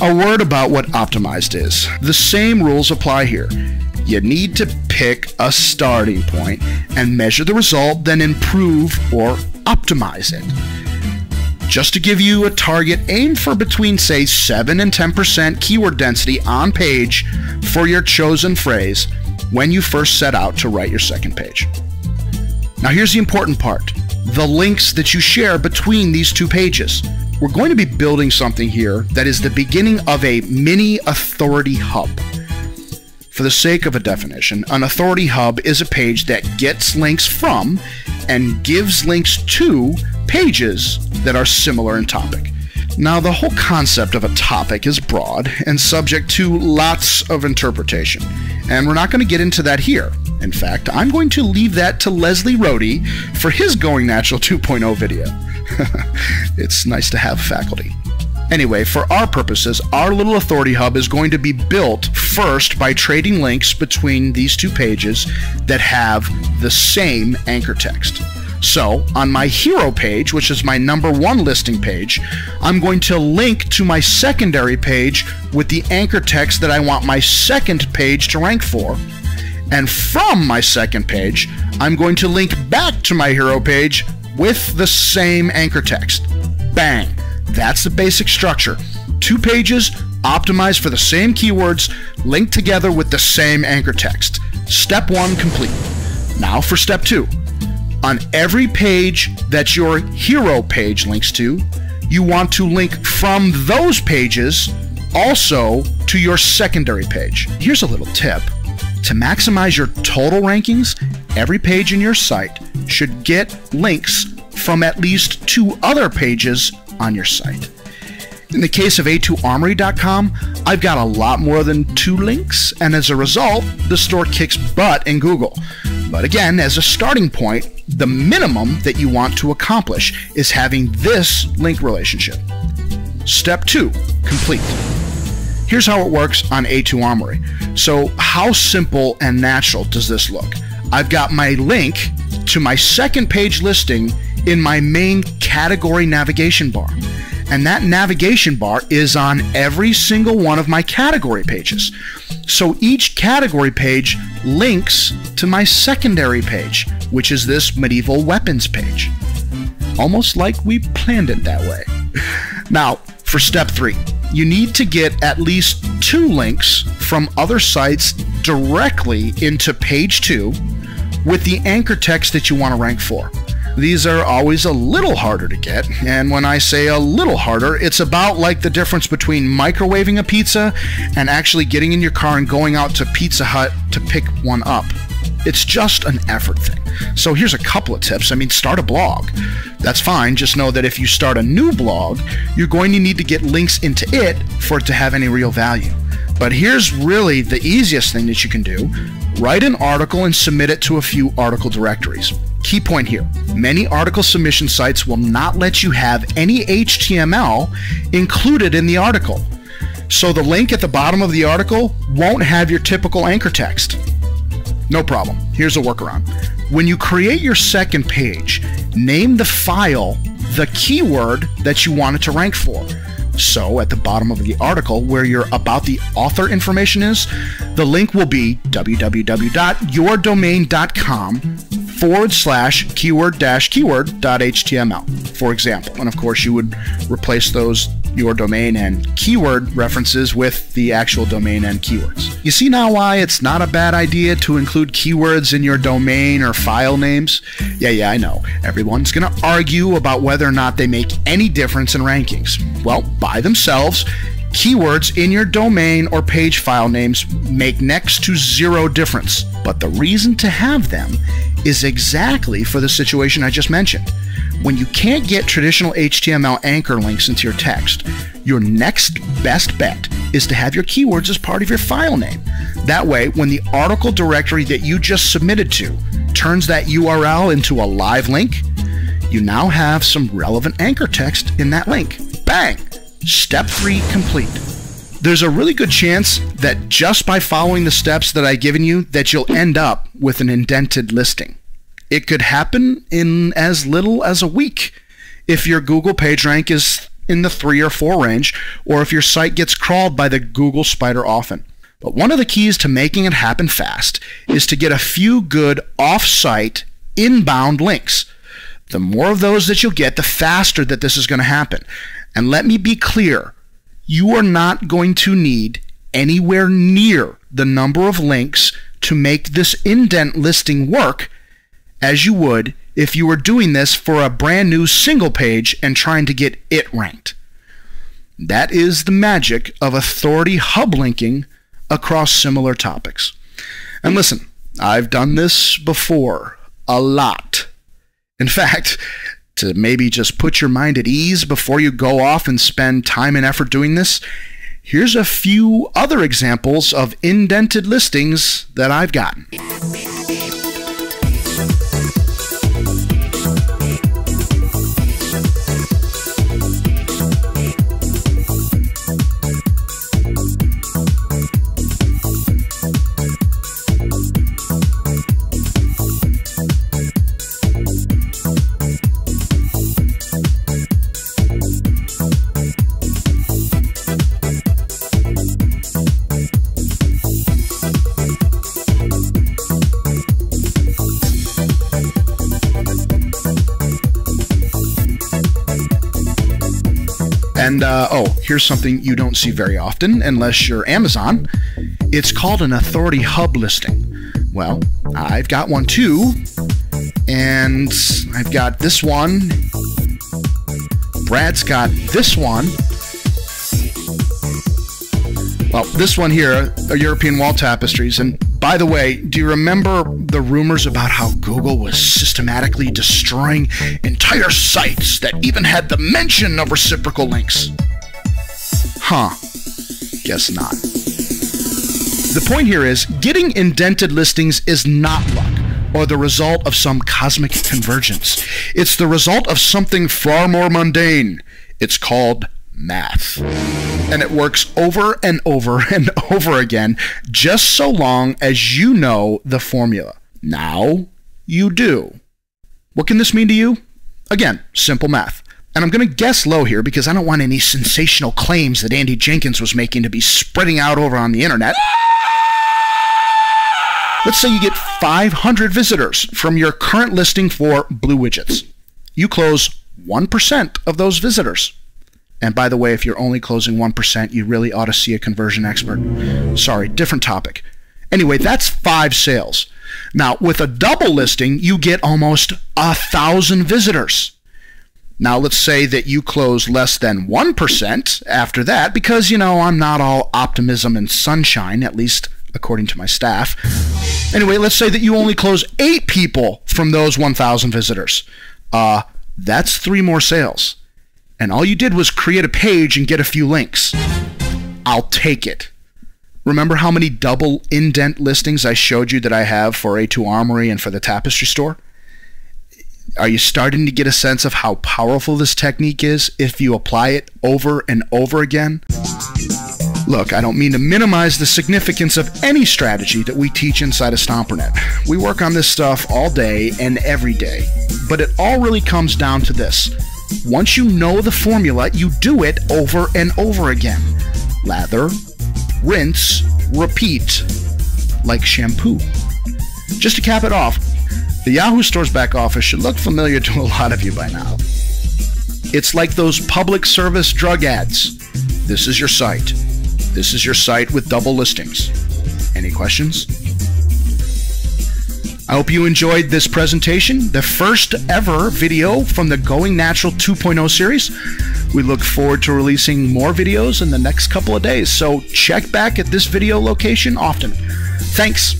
A word about what optimized is. The same rules apply here. You need to pick a starting point and measure the result, then improve or optimize it. Just to give you a target, aim for between, say, 7 and 10% keyword density on page for your chosen phrase when you first set out to write your second page. Now here's the important part, the links that you share between these two pages. We're going to be building something here that is the beginning of a mini authority hub. For the sake of a definition, an authority hub is a page that gets links from and gives links to pages that are similar in topic. Now, the whole concept of a topic is broad and subject to lots of interpretation, and we're not going to get into that here. In fact, I'm going to leave that to Leslie Rohde for his Going Natural 2.0 video. It's nice to have faculty. Anyway, for our purposes, our little authority hub is going to be built first by trading links between these two pages that have the same anchor text. So, on my hero page, which is my #1 listing page, I'm going to link to my secondary page with the anchor text that I want my second page to rank for. And from my second page, I'm going to link back to my hero page with the same anchor text. Bang! That's the basic structure. 2 pages, optimized for the same keywords, linked together with the same anchor text. Step 1 complete. Now for step 2. On every page that your hero page links to, you want to link from those pages also to your secondary page. Here's a little tip. To maximize your total rankings, every page in your site should get links from at least 2 other pages on your site. In the case of a2armory.com, I've got a lot more than 2 links, and as a result, the store kicks butt in Google. But again, as a starting point, the minimum that you want to accomplish is having this link relationship. Step 2, complete. Here's how it works on A2Armory. So how simple and natural does this look? I've got my link to my second page listing in my main category navigation bar. And that navigation bar is on every single one of my category pages. So each category page links to my secondary page, which is this medieval weapons page. Almost like we planned it that way. Now, for step 3, you need to get at least 2 links from other sites directly into page 2 with the anchor text that you want to rank for. These are always a little harder to get, and when I say a little harder, it's about like the difference between microwaving a pizza and actually getting in your car and going out to Pizza Hut to pick one up. It's just an effort thing. So here's a couple of tips. Start a blog. That's fine. Just know that if you start a new blog, you're going to need to get links into it for it to have any real value. But here's really the easiest thing that you can do. Write an article and submit it to a few article directories. Key point here, many article submission sites will not let you have any HTML included in the article. So the link at the bottom of the article won't have your typical anchor text. No problem. Here's a workaround. When you create your second page, name the file the keyword that you want it to rank for. So at the bottom of the article where your About the Author information is, the link will be www.yourdomain.com/keyword-keyword.html, for example. And of course, you would replace those your domain and keyword references with the actual domain and keywords. You see now why it's not a bad idea to include keywords in your domain or file names? Yeah, I know. Everyone's going to argue about whether or not they make any difference in rankings. Well, by themselves, keywords in your domain or page file names make next to 0 difference. But the reason to have them is exactly for the situation I just mentioned. When you can't get traditional HTML anchor links into your text, your next best bet is to have your keywords as part of your file name. That way, when the article directory that you just submitted to turns that URL into a live link, you now have some relevant anchor text in that link. Bang! Step 3 complete. There's a really good chance that just by following the steps that I've given you that you'll end up with an indented listing. It could happen in as little as a week if your Google PageRank is in the 3 or 4 range, or if your site gets crawled by the Google spider often. But one of the keys to making it happen fast is to get a few good off-site inbound links. The more of those that you'll get, the faster that this is going to happen. And let me be clear, you are not going to need anywhere near the number of links to make this indent listing work as you would if you were doing this for a brand new single page and trying to get it ranked. That is the magic of authority hub linking across similar topics. And listen, I've done this before a lot. In fact, to maybe just put your mind at ease before you go off and spend time and effort doing this, here's a few other examples of indented listings that I've gotten. And, here's something you don't see very often, unless you're Amazon. It's called an authority hub listing. Well, I've got one too, and I've got this one. Brad's got this one. Well, this one here, are European wall tapestries. And by the way, do you remember the rumors about how Google was systematically destroying entire sites that even had the mention of reciprocal links? Huh. Guess not. The point here is, getting indented listings is not luck or the result of some cosmic convergence. It's the result of something far more mundane. It's called math. And it works over and over and over again, just so long as you know the formula. Now you do. What can this mean to you? Again, simple math. And I'm going to guess low here because I don't want any sensational claims that Andy Jenkins was making to be spreading out over on the internet. Let's say you get 500 visitors from your current listing for blue widgets. You close 1% of those visitors. And by the way, if you're only closing 1%, you really ought to see a conversion expert. Sorry, different topic. Anyway, that's 5 sales. Now, with a double listing, you get almost 1,000 visitors. Now, let's say that you close less than 1% after that, because, I'm not all optimism and sunshine, at least according to my staff. Anyway, let's say that you only close 8 people from those 1,000 visitors. That's 3 more sales. And all you did was create a page and get a few links. I'll take it. Remember how many double indent listings I showed you that I have for A2 Armory and for the Tapestry Store? Are you starting to get a sense of how powerful this technique is if you apply it over and over again? Look, I don't mean to minimize the significance of any strategy that we teach inside of stompernet. We work on this stuff all day and every day. But it all really comes down to this. Once you know the formula, you do it over and over again. Lather, rinse, repeat, like shampoo. Just to cap it off, the Yahoo Store's back office should look familiar to a lot of you by now. It's like those public service drug ads. This is your site. This is your site with double listings. Any questions? I hope you enjoyed this presentation, the first ever video from the Going Natural 2.0 series. We look forward to releasing more videos in the next couple of days, so check back at this video location often. Thanks.